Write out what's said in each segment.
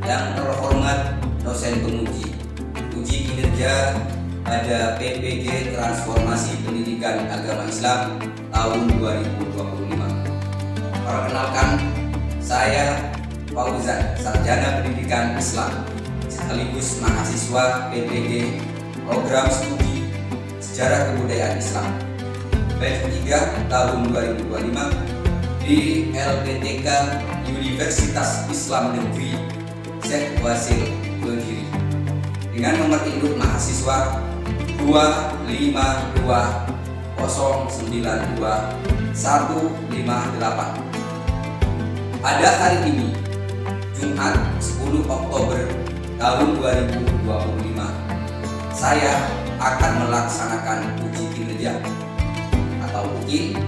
Yang terhormat dosen penguji, uji kinerja pada PPG Transformasi Pendidikan Agama Islam tahun 2025. Perkenalkan, saya Fauzan, Sarjana Pendidikan Islam, sekaligus mahasiswa PPG Program Studi Sejarah Kebudayaan Islam batch 3 tahun 2025 di LPTK Universitas Islam Negeri Syekh Wasil Kediri dengan nomor induk mahasiswa 252092158. Pada hari ini, Jumat 10 Oktober tahun 2025, saya akan melaksanakan uji kinerja atau UKI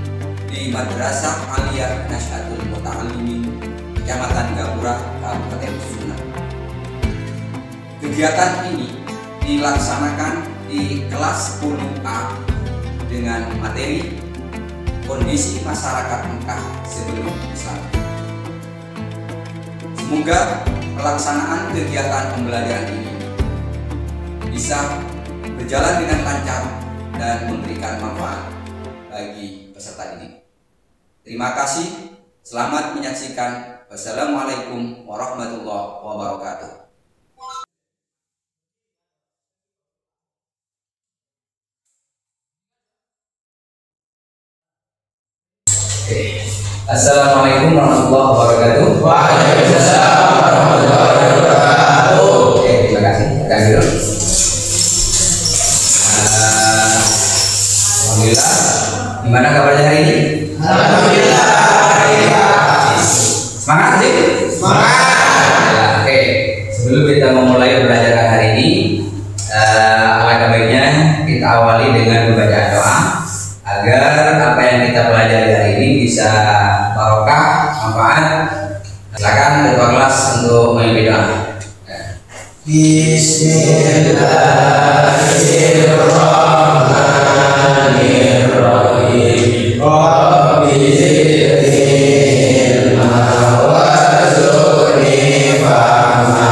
di Madrasah Aliyah Nasy'atul Muta'allimin Kecamatan Gapura, Kabupaten Sumeneb. Kegiatan ini dilaksanakan di kelas 10A dengan materi kondisi masyarakat Mekah sebelum Islam. Semoga pelaksanaan kegiatan pembelajaran ini bisa berjalan dengan lancar dan memberikan manfaat bagi peserta didik. Terima kasih. Selamat menyaksikan. Wassalamualaikum warahmatullahi wabarakatuh. Assalamualaikum warahmatullahi wabarakatuh. Waalaikumsalam warahmatullahi wabarakatuh. Terima kasih. Alhamdulillah. Gimana kabarnya hari ini? Alhamdulillah. Semangat sih? Semangat. Ya, oke. Sebelum kita memulai pembelajaran hari ini, alangkah baiknya kita awali dengan pembacaan doa agar apa yang kita pelajari hari ini bisa barokah, manfaat. Silakan ketua kelas untuk memimpin doa. Bismillahirrahmanirrahim. Rabbi zidni ilma warzuqni fahma.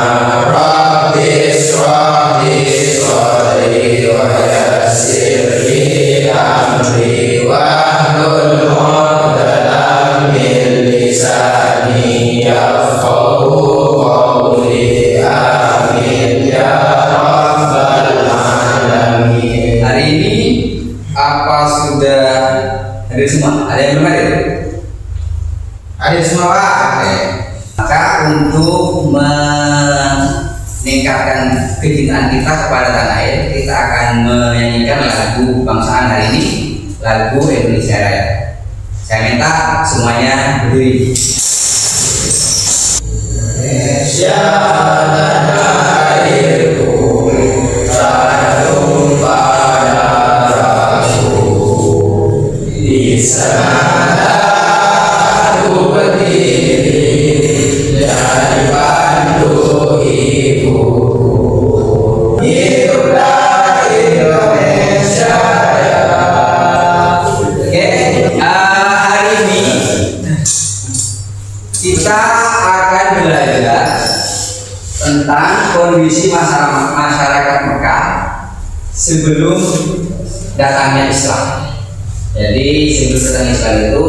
Rabbi ishrah li sadri wa yassir li amri wahlul 'uqdatam min lisani yafqahu qawli. Amin ya rabbal alamin. Hari ini apa sudah hadir semua? Ada yang belum hadir? Hadir semua, Pak. Oke. Maka untuk meningkatkan kecintaan kita kepada tanah air, kita akan menyanyikan lagu kebangsaan hari ini, lagu Indonesia Raya. Saya minta semuanya berdiri. Indonesia tanah airku, tanah pada Rasul. Di sana aku berdiri dan dipandu ibuku. Hiduplah Indonesia Raya. Oke, hari ini kita akan belajar tentang kondisi masyarakat Mekah sebelum datangnya Islam. Jadi sebelum datangnya Islam itu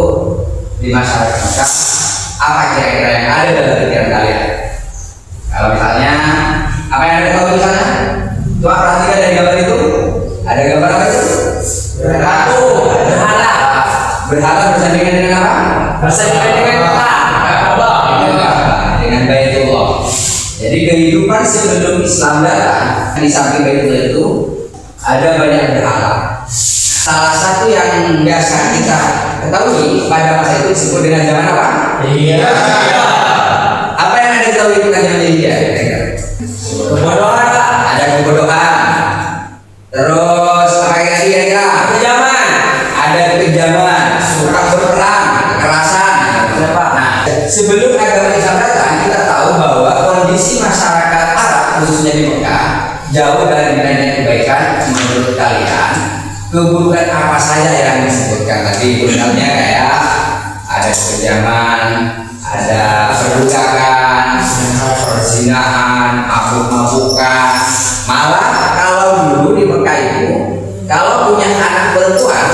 di masyarakat Mekah apa kira-kira yang ada dalam pikiran kalian? Kalau misalnya apa yang ada tahu misalnya? Coba perhatikan dari gambar itu. Ada gambar apa itu? Ratu. Berhala. Berhala bersandingan dengan apa? Bersandingan dengan Ka'bah. Dengan Baitullah. Jadi kehidupan sebelum Islam datang, di samping Baitullah itu ada banyak berhala. Salah satu yang biasa kita ketahui pada masa itu disebut dengan zaman apa? Iya. Apa yang anda ketahui tentang zaman India? Kebodohan, Pak. Ada kebodohan. Terus apa lagi kira-kira? Kekejaman. Ada kekejaman, suka berperang, kekerasan. Nah, sebelum agama Islam datang, kita tahu bahwa kondisi masyarakat Arab khususnya di Mekah jauh dari banyak kebaikan. Menurut kalian, keburukan apa saja yang disebutkan tadi? Misalnya kayak ada kekejaman, ada perbudakan, perzinahan, mabuk-mabukan. Malah kalau dulu di Mekah itu kalau punya anak perempuan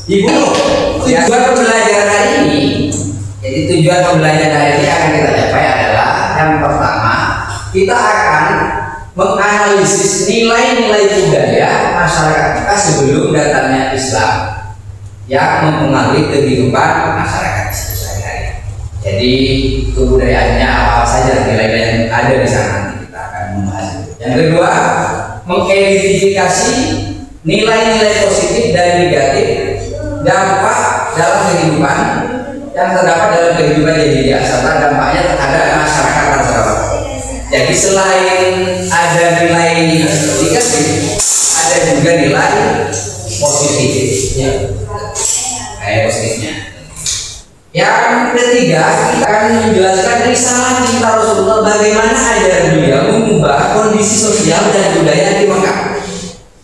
dibunuh. Tujuan pembelajaran hari ini, jadi tujuan pembelajaran hari ini akan kita capai adalah yang pertama, kita akan menganalisis nilai-nilai budaya masyarakat kita sebelum datangnya Islam yang mempengaruhi kehidupan masyarakat sehari-hari. Jadi kebudayaannya apa saja nilai-nilai yang ada di sana, nanti kita akan membahas. Yang kedua, mengidentifikasi nilai-nilai positif dan negatif dampak dalam kehidupan yang terdapat dalam kehidupan jahiliyah serta dampaknya terhadap masyarakat masyarakat. Jadi selain ada nilai negatif, ada juga nilai positifnya. Positifnya. Yang ketiga, kita akan menjelaskan risalah cinta Rasulullah, bagaimana ajaran beliau mengubah kondisi sosial dan budaya di Mekah.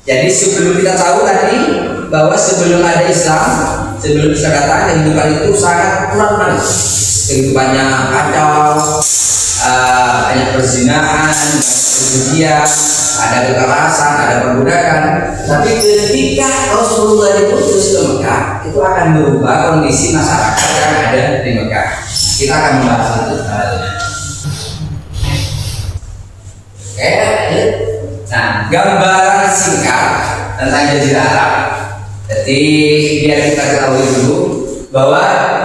Jadi sebelum kita tahu tadi bahwa sebelum ada Islam, sebelum Islam datang, kehidupan itu sangat kurang manis. Kehidupannya kacau, banyak perzinahan, kemudian ada kekerasan, ada perbudakan. Tapi ketika Rasulullah diutus ke Mekah, itu akan berubah kondisi masyarakat yang ada di Mekah. Kita akan membahas itu. Oke, nah, gambaran singkat tentang Jazirah Arab. Jadi biar kita ketahui dulu bahwa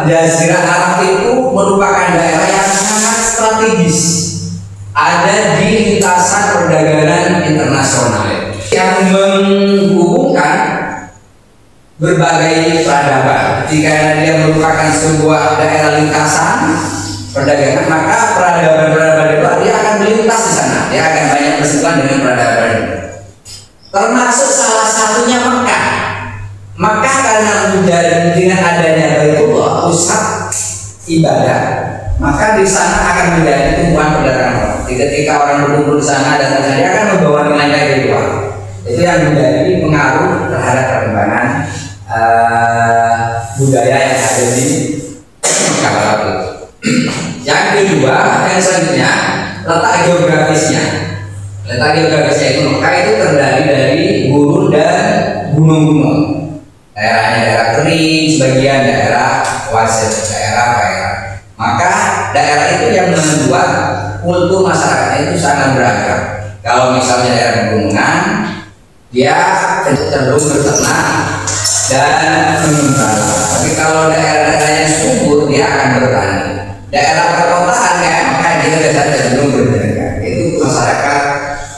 Jazirah Arab itu merupakan daerah yang sangat strategis, ada di lintasan perdagangan internasional yang menghubungkan berbagai peradaban. Jika dia merupakan sebuah daerah lintasan perdagangan, maka peradaban-peradaban itu dia akan melintas di sana. Dia akan banyak bersentuhan dengan peradaban. Termasuk salah satunya Mekah. Maka karena menjadi dengan adanya Baitullah pusat ibadah, maka di sana akan menjadi tumpuan perdagangan. Ketika orang berkumpul di sana dan dia akan membawa nilai-nilai kehidupan. Itu yang menjadi pengaruh terhadap perkembangan budaya yang ada di Mekah. Yang kedua, yang selanjutnya, letak geografisnya. Letak geografisnya itu Mekah itu terdiri dari gurun dan gunung-gunung. Daerahnya daerah kering, sebagian daerah wasir, daerah perairan. Maka daerah itu yang membuat kultur masyarakatnya itu sangat beragam. Kalau misalnya daerah pegunungan, dia cenderung berternak dan mengembala. Tapi kalau daerah-daerah yang subur, dia akan bertani. Daerah perkotaan kayak Mekah, dia biasanya cenderung berdagang. Itu masyarakat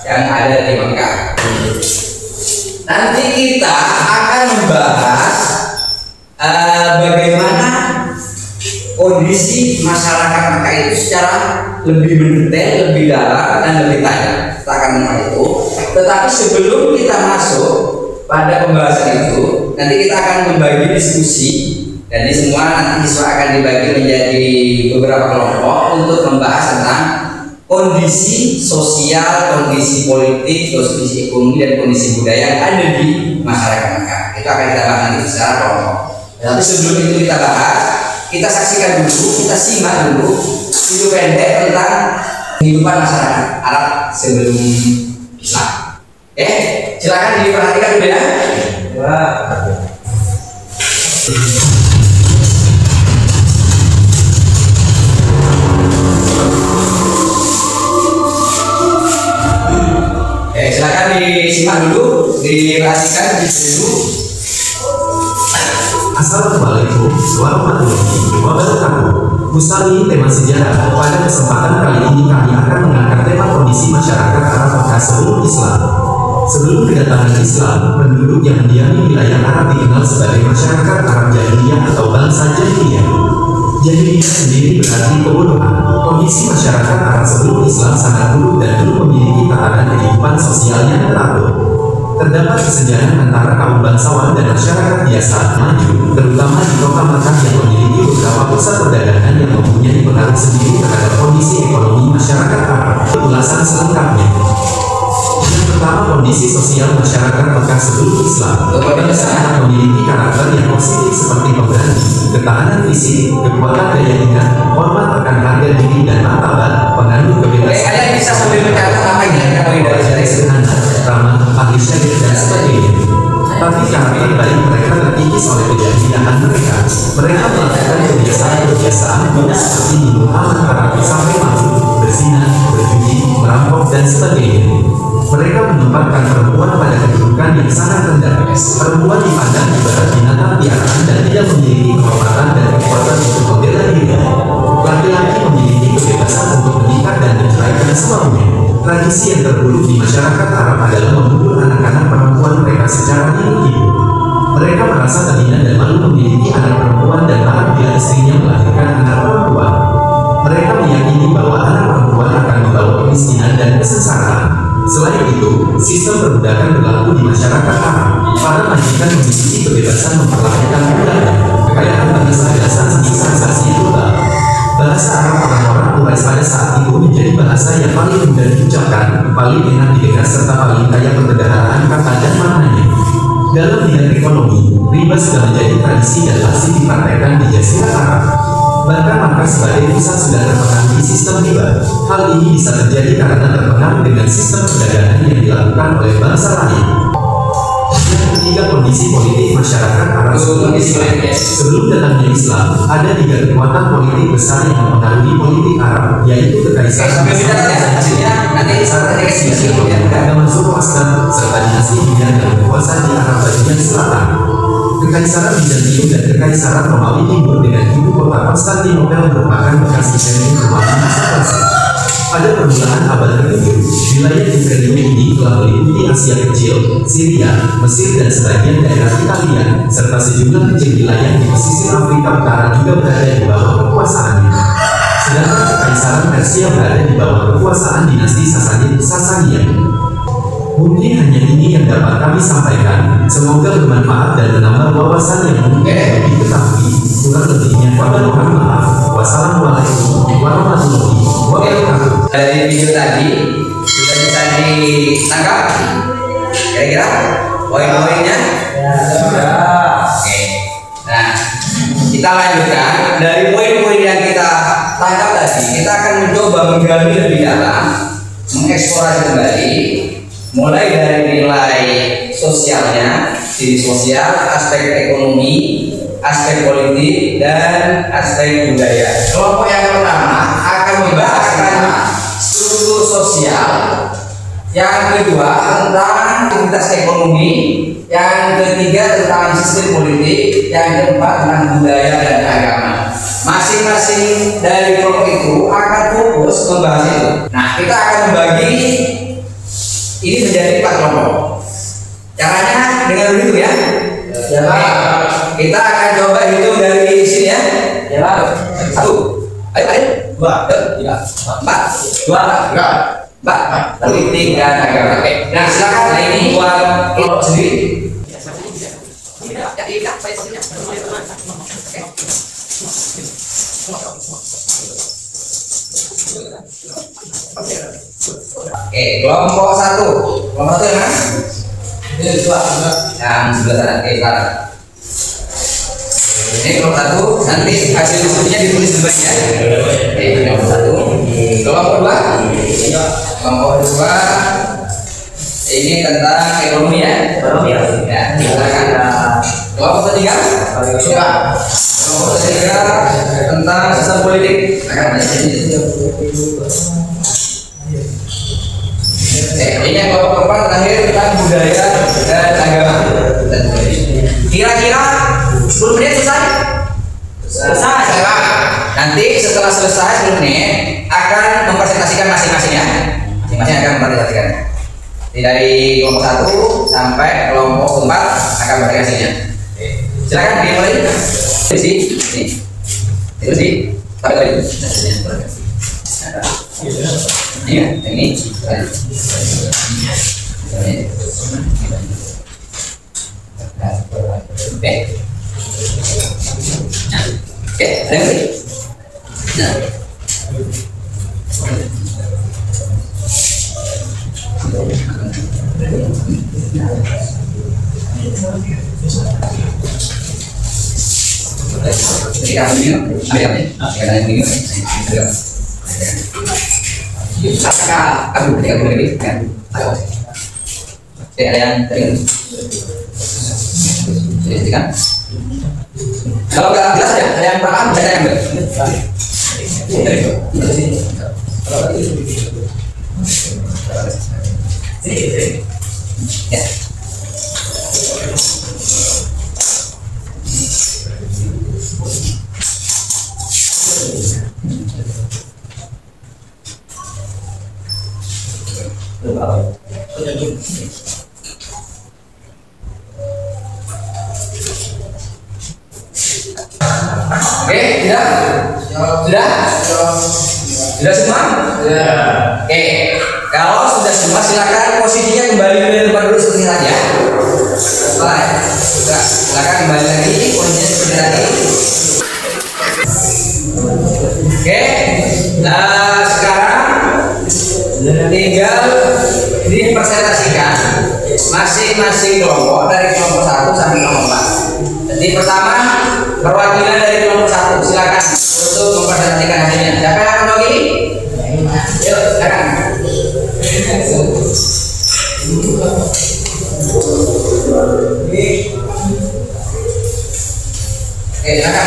yang ada di Mekah. Nanti kita akan membahas bagaimana kondisi masyarakat Mekah itu secara lebih mendetail, lebih dalam, dan lebih tajam. Kita akan membahas itu. Tetapi sebelum kita masuk pada pembahasan itu, nanti kita akan membagi diskusi. Jadi semua nanti siswa akan dibagi menjadi beberapa kelompok untuk membahas tentang kondisi sosial, kondisi politik, kondisi ekonomi, dan kondisi budaya yang ada di masyarakat Mekah. Itu akan kita bahas nanti secara kelompok. Tapi sebelum itu kita bahas, kita saksikan dulu, kita simak dulu video pendek tentang kehidupan masyarakat Arab sebelum Islam. Silakan diperhatikan dulu ya. Silakan disimak dulu, diperhatikan dulu. Assalamualaikum warahmatullahi wabarakatuh. Ustaz, tema sejarah. Pada kesempatan kali ini kami akan mengangkat tema kondisi masyarakat Arab Mekah sebelum Islam. Sebelum kedatangan Islam, penduduk yang mendiami wilayah Arab dikenal sebagai masyarakat Arab Jahiliyah atau bangsa Jahiliyah. Jahiliyah sendiri berarti kebodohan. Kondisi masyarakat Arab sebelum Islam sangat buruk dan belum memiliki tatanan kehidupan sosial yang teratur. Terdapat kesenjangan antara kaum bangsawan dan masyarakat biasa maju, terutama di kota Mekah yang memiliki beberapa pusat perdagangan yang mempunyai pengaruh sendiri terhadap kondisi ekonomi masyarakat Arab. Ulasan selengkapnya. Yang pertama, kondisi sosial masyarakat Mekah sebelum Islam. Biasanya memiliki karakter yang positif seperti pemberani, ketahanan fisik, kekuatan daya ingat, hormat akan harga diri dan martabat, penganut kebebasan. Kalian bisa sambil mencatat apa terkikis oleh keyakinan mereka. Mereka melakukan kebiasaan-kebiasaan seperti minum arak sampai mabuk, berzina, berjudi, merampok, dan sebagainya. Mereka menempatkan perempuan pada kedudukan yang sangat rendah. Perempuan dipandang ibarat binatang piaraan dan tidak memiliki kehormatan dan kekuatan untuk membela diri. Laki-laki memiliki kebebasan untuk menikah dan menceraikan suaminya. Tradisi yang terburuk di masyarakat Arab adalah memukul anak-anak perempuan mereka secara hidup. Mereka merasa terhina dan malu memiliki anak perempuan dan marah bila istrinya melahirkan anak perempuan. Mereka meyakini bahwa anak perempuan akan membawa kemiskinan dan kesengsaraan. Selain itu, sistem perbudakan berlaku di masyarakat Arab. Para majikan memiliki kebebasan memperlakukan budak. Kekayaan bangsa dasar sensasi global. Bahasa Arab orang-orang Quraisy pada saat itu menjadi bahasa yang paling mudah diucapkan, paling enak didengar serta paling kaya perbendaharaan kata dan maknanya. Dalam bidang ekonomi, riba sudah menjadi tradisi dan masih dipraktekkan di Jazirah Arab. Bahkan markas sebagai pusat sudah terpengaruh sistem riba. Hal ini bisa terjadi karena terpengaruh dengan sistem perdagangan yang dilakukan oleh bangsa lain. Yang ketiga, kondisi politik masyarakat Arab sebelum datangnya Islam, ada 3 kekuatan politik besar yang mempengaruhi politik Arab, yaitu kekaisaran agama Zoroaster serta dinasti Yunan yang berkuasa di Arab bagian selatan. Kekaisaran Bizantium dan Kekaisaran Romawi Timur dengan ibu kota Konstantinopel merupakan bekas imperium Romawi masa klasik. Pada permulaan abad ke-7, wilayah imperium ini telah meliputi Asia Kecil, Syria, Mesir dan sebagian daerah Italia, serta sejumlah kecil wilayah di pesisir Afrika Utara juga berada di bawah kekuasaannya. Sedangkan Kekaisaran Persia berada di bawah kekuasaan dinasti Sasania. Mungkin hanya ini yang dapat kami sampaikan. Semoga bermanfaat dan menambah wawasan yang mungkin lebih ketahui. Kurang lebihnya kami mohon maaf. Wassalamualaikum warahmatullahi wabarakatuh. Dari video tadi sudah bisa ditangkap kira-kira poin-poinnya? Sudah. Oke. Nah, kita lanjutkan dari poin-poin yang kita tangkap tadi. Kita akan mencoba menggali lebih dalam, mengeksplorasi kembali, mulai dari nilai sosialnya, sisi sosial, aspek ekonomi, aspek politik, dan aspek budaya. Kelompok yang pertama akan membahas struktur sosial, yang kedua tentang aktivitas ekonomi, yang ketiga tentang sistem politik, yang keempat tentang budaya dan agama. Masing-masing dari kelompok itu akan fokus membahas itu. Nah, kita akan membagi ini menjadi 4 kelompok. Caranya dengan begitu ya. Kita akan coba hitung dari sini ya. 1, ayo, 2, 3, 4, 4, politik dan agama. Oke. Nah, silakan. Nah, ini buat kelompok sendiri. Oke, kelompok 1. Kelompok 1 yang mana? Ini 2. Yang sebelah sana. Oke, sekarang. Ini kelompok 1. Nanti hasil diskusinya ditulis di depan ya. Oke, kelompok 1. Kelompok 2. Kelompok 2. Ini tentang ekonomi ya. Ekonomi ya. Ya, silakan. Kelompok 3. Kelompok 3 tentang sistem politik. Ini yang kelompok 4 terakhir tentang budaya dan agama. Kira-kira 10 menit selesai? Selesai. Nanti setelah selesai 10 menit akan mempresentasikan masing-masingnya. Masing-masing akan mempresentasikan. Dari kelompok 1 sampai kelompok 4 akan mempresentasikannya. Silakan dimulai. Terus di tadi. Ini. Oke, ada lagi. Nah. Ada yang tadi. Jadi kan. Kalau nggak jelas ya, yang paham saya yang ambil. Ya. Oke, sudah semua? Oke, kalau sudah semua silakan posisinya kembali ke tempat dulu seperti tadi ya. Silakan kembali lagi posisinya seperti tadi. Oke, nah sekarang tinggal dipresentasikan masing-masing kelompok dari kelompok 1 sampai kelompok 4. Jadi pertama perwakilan dari kelompok 1 silakan untuk mempresentasikan hasilnya. Siapa yang akan mewakili? Yuk, silakan. Oke, silakan.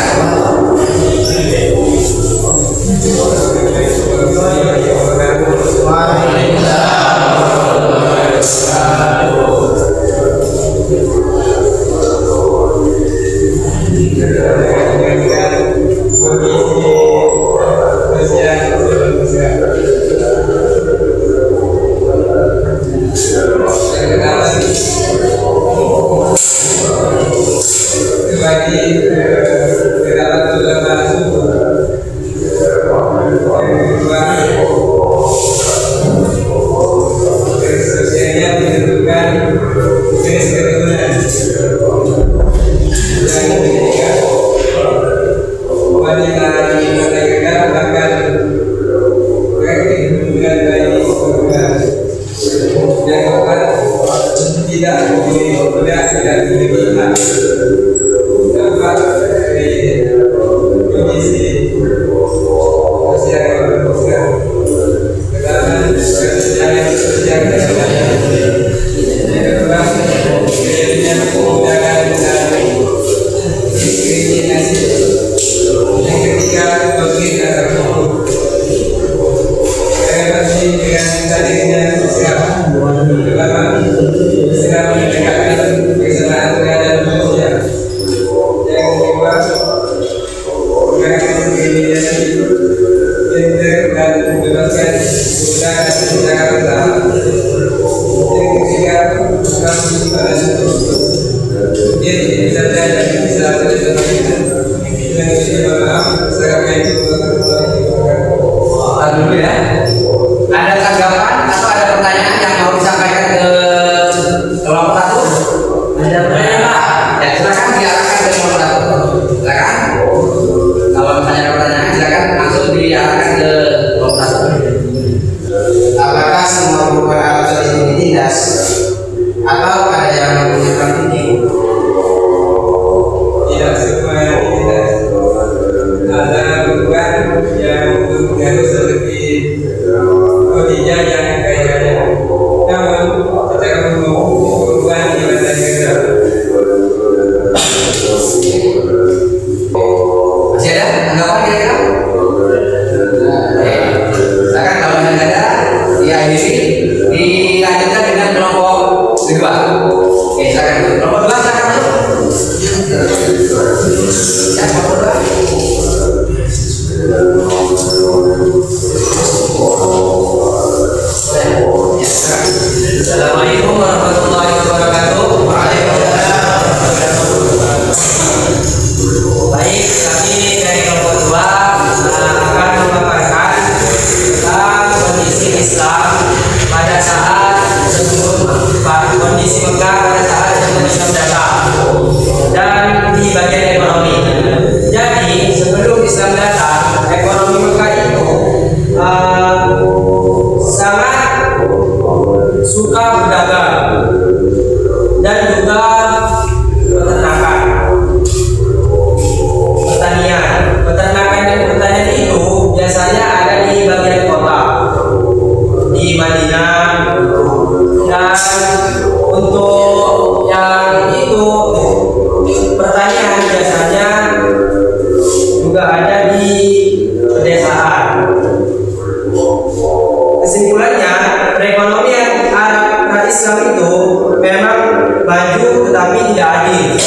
Kesimpulannya, perekonomian Arab pra-Islam itu memang maju tetapi tidak adil.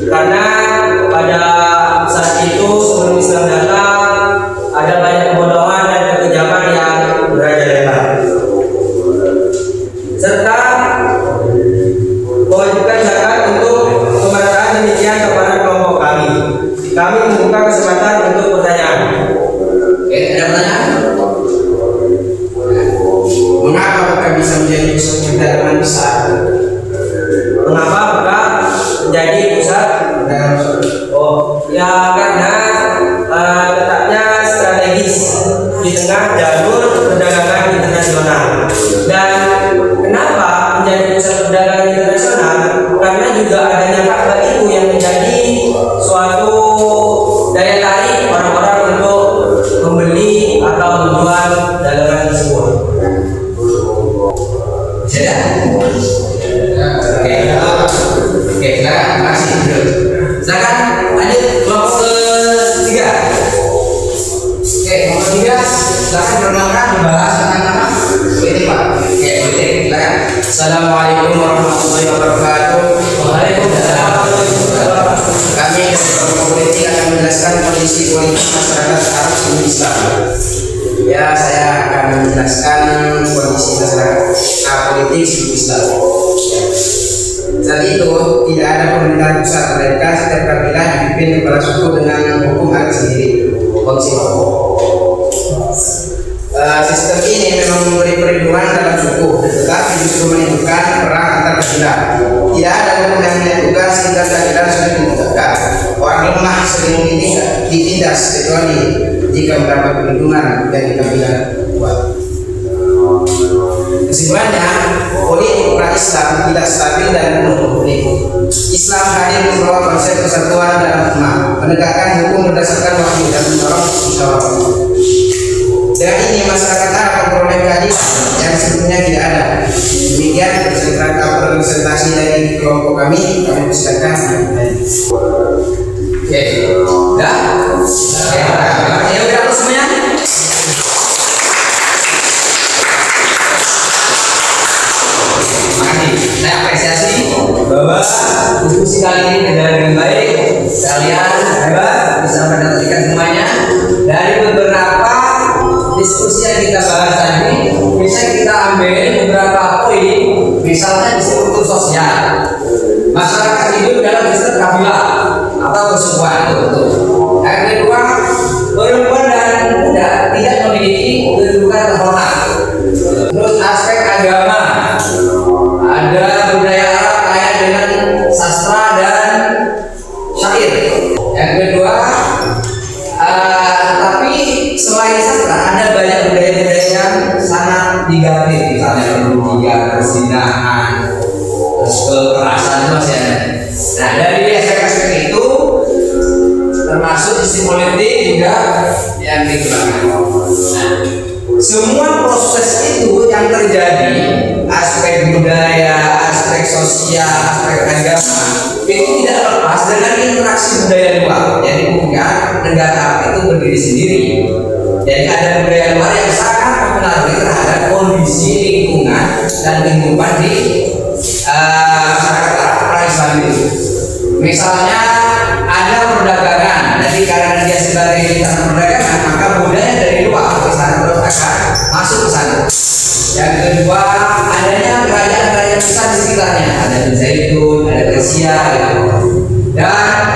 Karena pada saat itu sebelum Islam datang ada banyak kebodohan dan kekejaman yang merajalela. Serta mewajibkan zakat untuk pemerataan demikian kepada kelompok kami. Kami membuka kesempatan untuk pertanyaan. Oke, ada pertanyaan? Mengapa mereka bisa menjadi pusat perdagangan besar? Mengapa mereka menjadi pusat? Oh, ya karena letaknya strategis di tengah jalur perdagangan internasional. Dan kenapa menjadi pusat perdagangan internasional? Karena juga adanya fakta itu yang menjadi suatu daya tarik orang-orang untuk membeli atau menjual dagangan tersebut. Sudah? Oke, silakan. Terima kasih. Silakan lanjut kelompok ketiga. Oke, kelompok ketiga silakan perkenalkan membahas tentang apa? Politik, Pak. Oke, politik. Silakan. Assalamualaikum warahmatullahi wabarakatuh. Waalaikumsalam warahmatullahi wabarakatuh. Kami dari kelompok politik akan menjelaskan kondisi politik masyarakat Arab sebelum Islam. Ya, saya akan menjelaskan kondisi masyarakat politik sebelum Islam. Saat itu tidak ada pemerintahan pusat, mereka setiap kabilah dipimpin kepala suku dengan hukum adat sendiri. Sistem ini memang memberi perlindungan dalam suku, tetapi justru menimbulkan perang antar kabilah. Tidak ada hukum yang menyatukan sehingga kabilah sudah ditegakkan. Orang lemah sering ditindas kecuali jika mendapat perlindungan dari kabilah kuat. Kesimpulannya, politik pra-Islam tidak stabil dan penuh konflik. Islam hadir membawa konsep persatuan dalam umat, menegakkan hukum berdasarkan wahyu dan mendorong musyawarah. Dengan ini masyarakat Arab memperoleh keadilan yang sebelumnya tidak ada. Demikian presentasi dari kelompok kami persilakan. Oke, udah? Ya udah semuanya. Saya apresiasi bahwa diskusi kali ini berjalan dengan baik. Kalian hebat, bisa menarikkan semuanya. Dari beberapa diskusi yang kita bahas tadi, bisa kita ambil beberapa poin. Misalnya di struktur sosial, masyarakat hidup dalam sistem kabilah atau kesukuan. Yang kedua, perempuan dan pemuda tidak memiliki kedudukan terhormat. Terus aspek agama, ada budaya Arab kaya dengan sastra dan syair. Yang kedua, tapi selain sastra ada banyak budaya-budaya yang sangat negatif, misalnya perundingan, perzinahan, terus kekerasan itu masih ada. Nah, dari aspek-aspek itu termasuk istilah politik juga yang digunakan. Nah, semua proses itu yang terjadi, aspek budaya, aspek sosial, aspek agama, itu tidak lepas dengan interaksi budaya luar. Jadi bukan negara itu berdiri sendiri. Jadi ada budaya luar yang sangat mempengaruhi terhadap kondisi lingkungan dan kehidupan di masyarakat Arab pra-Islam itu. Misalnya ada perdagangan, jadi karena dia sebagai bidang perdagangan, maka budaya dari luar ke sana terus akan masuk ke sana. Yang kedua, adanya kerajaan-kerajaan besar di sekitarnya, ada Zaitun, ada Persia, gitu. Dan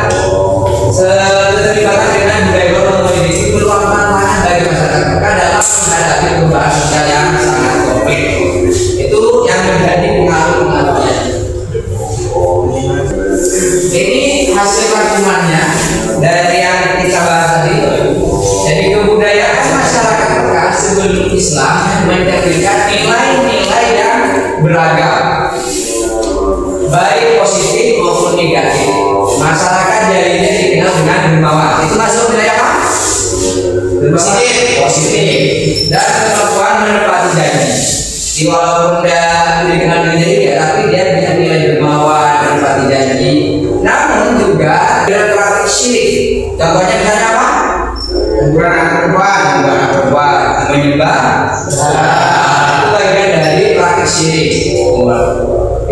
keterlibatan dengan budaya luar memiliki peluang manfaat bagi masyarakat mereka dalam menghadapi perubahan sosial yang sangat kompleks. Itu yang menjadi pengaruh-pengaruhnya. Ini hasil rangkumannya dari yang kita bahas tadi. Jadi kebudayaan masyarakat Mekah sebelum Islam mencerminkan nilai-nilai yang beragam, baik positif maupun negatif. Masyarakat jahiliyah dikenal dengan dermawan. Itu masuk nilai apa? Positif. Dan kemampuan menepati janji. Walaupun dia dikenal dengan jahiliyah, tapi dia punya nilai dermawan, menepati janji. Namun juga dalam praktik syirik. Contohnya misalnya apa? Kuburan perempuan, menyembah syirik.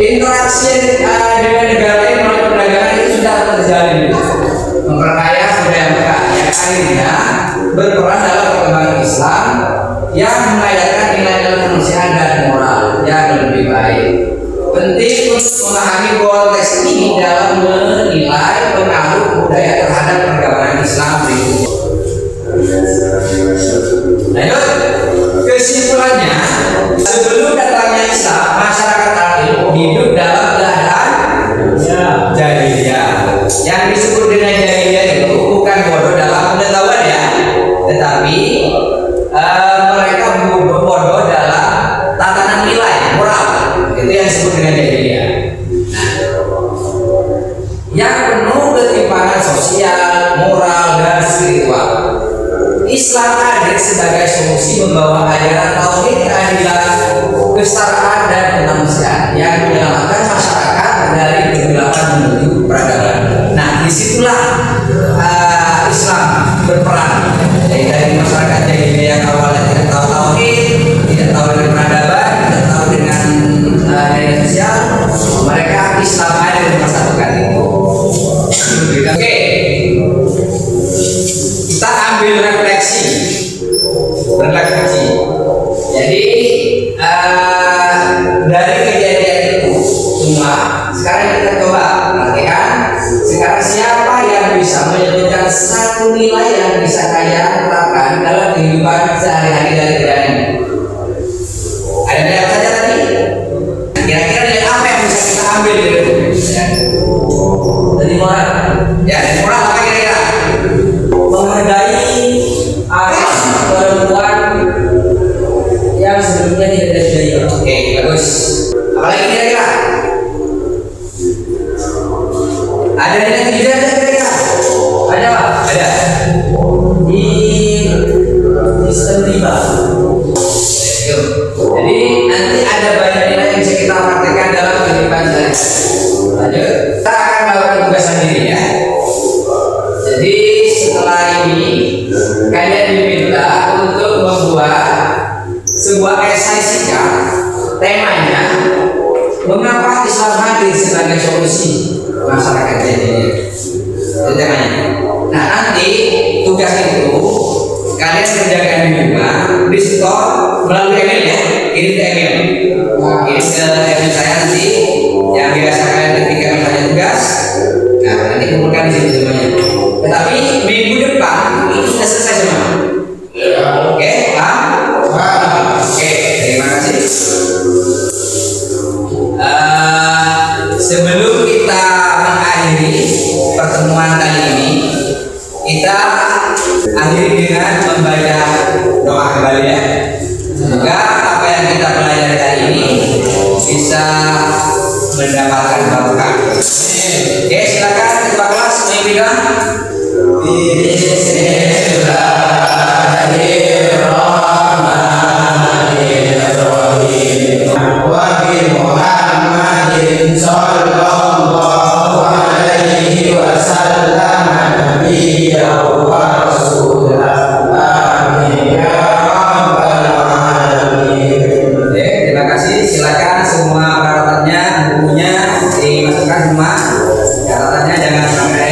Interaksi dengan negara lain melalui perdagangan itu sudah terjalin, memperkaya budaya Mekah yang akhirnya berperan dalam perkembangan Islam yang mengajarkan nilai-nilai kemanusiaan dan moral yang lebih baik. Penting untuk memahami konteks ini dalam menilai pengaruh budaya terhadap perkembangan Islam berikut. Lanjut, kesimpulannya, sebelum datangnya Islam, masyarakat Arab hidup dalam keadaan jahiliyah. Yang disebut dengan jahiliyah itu bukan bodoh dalam pengetahuan ya, tetapi mereka bodoh dalam tatanan nilai moral. Itu yang disebut dengan jahiliyah. Yang penuh ketimpangan sosial, moral, dan spiritual. Islam hadir sebagai solusi membawa ajaran tauhid, keadilan, kesetaraan, dan kemanusiaan yang menyelamatkan masyarakat dari kegelapan menuju peradaban. Nah, disitulah Islam berperan. Jadi dari masyarakat jahiliyah yang awalnya tidak tahu tauhid, tidak tahu dengan peradaban, tidak tahu dengan nilai sosial, mereka Islam hadir mempersatukan itu. Oke. Kita ambil refleksi. Jadi dari kejadian itu semua, sekarang kita coba perhatikan. Sekarang siapa yang bisa menyebutkan satu nilai yang bisa kalian terapkan dalam kehidupan sehari-hari dari kejadian ini? Ada nilai apa saja tadi? Kira-kira nilai apa yang bisa kita ambil dari itu? Dari moral. Ya, dari moral apa kira-kira? Menghargai anak perempuan yang sebelumnya tidak disudahi. Oke, bagus. Apalagi kira-kira? Ada nilai ketiga ada kira-kira? Ada apa? Ada. Di sistem riba. Jadi nanti ada banyak nilai yang bisa kita praktekkan dalam kehidupan sehari-hari. Lanjut, kita akan melakukan tugas sendiri ya. Jadi setelah ini kalian diminta untuk membuat sebuah esai singkat, temanya mengapa Islam hadir sebagai solusi masyarakat jahiliyah. Itu temanya. Nah, nanti tugas itu kalian kerjakan di rumah, di store melalui email ya, kirim ke email. Kirim ke email saya nanti yang biasa kalian ketika misalnya tugas. Nah, nanti kumpulkan di sini semuanya. Tetapi minggu depan itu sudah selesai semua. Oke, paham? Oke, terima kasih. Sebelum kita mengakhiri pertemuan kali ini, kita akhiri dengan membaca doa kembali ya. Semoga apa yang kita pelajari hari ini bisa mendapatkan barokah. Oke, silakan ketua kelas memimpin. Terima kasih. Silakan semua peralatannya, bukunya dimasukkan semua. Catatannya jangan sampai